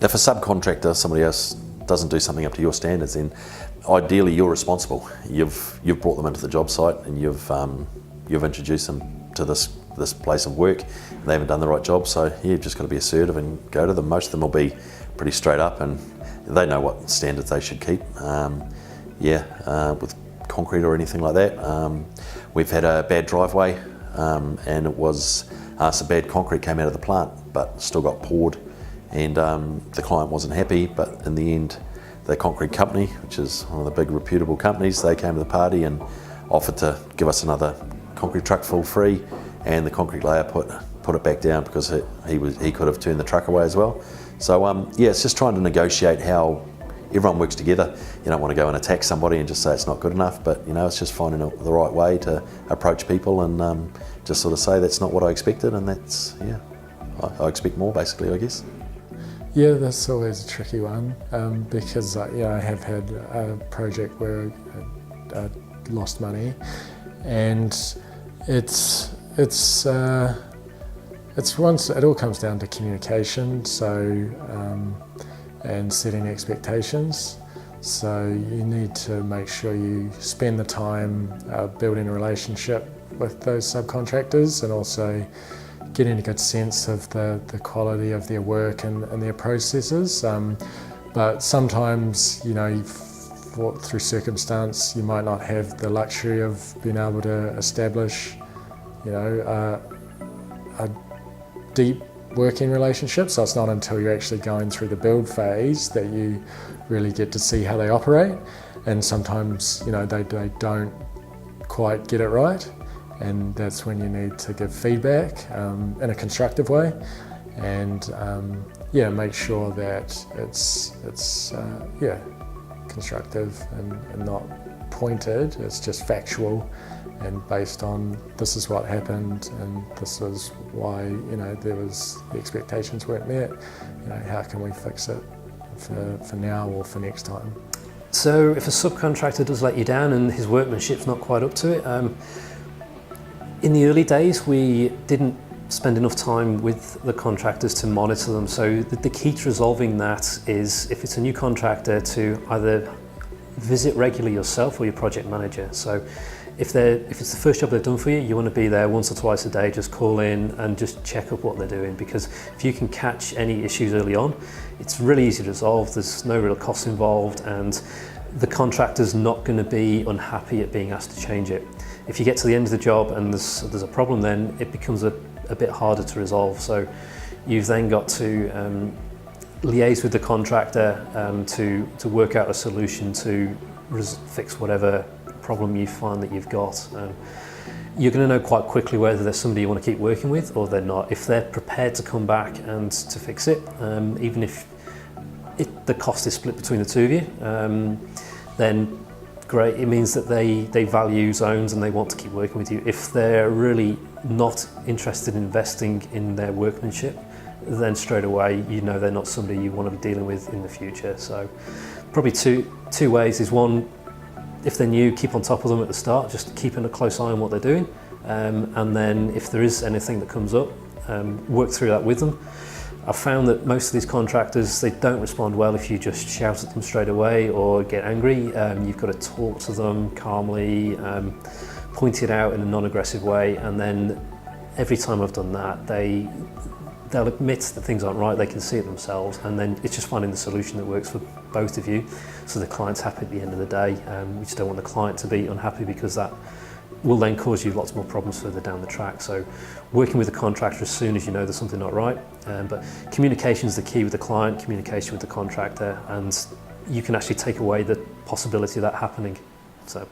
if a subcontractor, somebody else, doesn't do something up to your standards, then ideally you're responsible. You've brought them into the job site and you've introduced them to this place of work, and they haven't done the right job. So you've just got to be assertive and go to them. Most of them will be pretty straight up, and they know what standards they should keep. With concrete or anything like that. We've had a bad driveway, and it was some bad concrete came out of the plant, but still got poured, and the client wasn't happy. But in the end, the concrete company, which is one of the big reputable companies, they came to the party and offered to give us another concrete truck full free, and the concrete layer put it back down because he could have turned the truck away as well. So it's just trying to negotiate how everyone works together. You don't want to go and attack somebody and just say it's not good enough, but it's just finding the right way to approach people and just sort of say that's not what I expected, and that's, I expect more basically, I guess. Yeah, that's always a tricky one because I have had a project where I lost money, and it's once it all comes down to communication, and setting expectations. So you need to make sure you spend the time building a relationship with those subcontractors, and also getting a good sense of the quality of their work and their processes. But sometimes, through circumstance, you might not have the luxury of being able to establish, a deep working relationship. So it's not until you're actually going through the build phase that you really get to see how they operate. And sometimes, they don't quite get it right. And that's when you need to give feedback in a constructive way, and make sure that it's constructive and not pointed. It's just factual and based on this is what happened and this is why the expectations weren't met. How can we fix it for now or for next time? So if a subcontractor does let you down and his workmanship's not quite up to it, in the early days, we didn't spend enough time with the contractors to monitor them. So the key to resolving that is, if it's a new contractor, to either visit regularly yourself or your project manager. So if it's the first job they've done for you, you want to be there once or twice a day, just call in and just check up what they're doing. Because if you can catch any issues early on, it's really easy to resolve. There's no real costs involved, and the contractor's not going to be unhappy at being asked to change it. If you get to the end of the job and there's a problem, then it becomes a bit harder to resolve. So you've then got to liaise with the contractor to work out a solution to fix whatever problem you find that you've got. You're going to know quite quickly whether there's somebody you want to keep working with or they're not. If they're prepared to come back and to fix it, even if the cost is split between the two of you, then great. It means that they value zones and they want to keep working with you. If they're really not interested in investing in their workmanship, then straight away they're not somebody you want to be dealing with in the future. So probably two ways is, one, if they're new, keep on top of them at the start, just keeping a close eye on what they're doing, and then if there is anything that comes up, work through that with them. I've found that most of these contractors, they don't respond well if you just shout at them straight away or get angry. You've got to talk to them calmly, point it out in a non-aggressive way, and then every time I've done that, they'll admit that things aren't right, they can see it themselves, and then it's just finding the solution that works for both of you, so the client's happy at the end of the day. We just don't want the client to be unhappy, because that will then cause you lots more problems further down the track. So working with the contractor as soon as you know there's something not right, but communication is the key with the client, communication with the contractor, and you can actually take away the possibility of that happening. So.